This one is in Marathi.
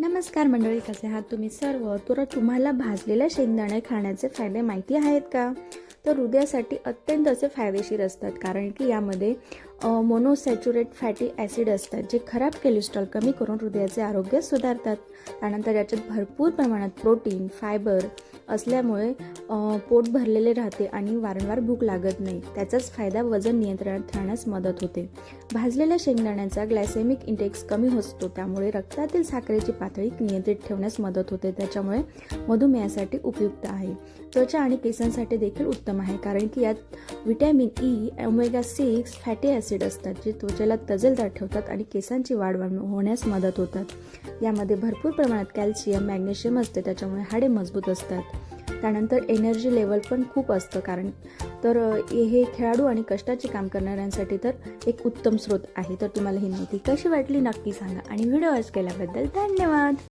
नमस्कार मंडळी, कसे आहात तुम्ही सर्व? तर तुम्हाला भाजलेल्या शेंगदाणे खाण्याचे फायदे माहिती आहेत का? तर हृदयासाठी अत्यंत असे फायदेशीर असतात, कारण की यामध्ये मोनोसॅच्युरेट फॅटी ॲसिड असतात, जे खराब कोलेस्ट्रॉल कमी करून हृदयाचे आरोग्य सुधारतात. त्यानंतर याच्यात भरपूर प्रमाणात प्रोटीन, फायबर असल्यामुळे पोट भरलेले राहते आणि वारंवार भूक लागत नाही. त्याचाच फायदा वजन नियंत्रणात राहण्यास मदत होते. भाजलेल्या शेंगदाण्याचा ग्लायसेमिक इंडेक्स कमी असतो, त्यामुळे रक्तातील साखरेची पातळी नियंत्रित ठेवण्यास मदत होते. त्याच्यामुळे मधुमेहासाठी उपयुक्त आहे. त्वचा आणि केसांसाठी देखील उत्तम आहे, कारण की यात vitamin E, omega 6 fatty acid असतात, जे त्वचेला तजेलदार ठेवतात आणि केसांची वाढ होण्यास मदत होतात. यामध्ये भरपूर प्रमाणात कॅल्शियम, मॅग्नेशियम असते, त्याच्यामुळे हाडे मजबूत असतात. त्यानंतर एनर्जी लेवल पण खूप असतं, कारण तर हे खेळाडू आणि कष्टाचे काम करणाऱ्यांसाठी तर एक उत्तम स्रोत आहे. तर तुम्हाला ही माहिती कशी वाटली नक्की सांगा आणि व्हिडिओ वॉच केल्याबद्दल धन्यवाद.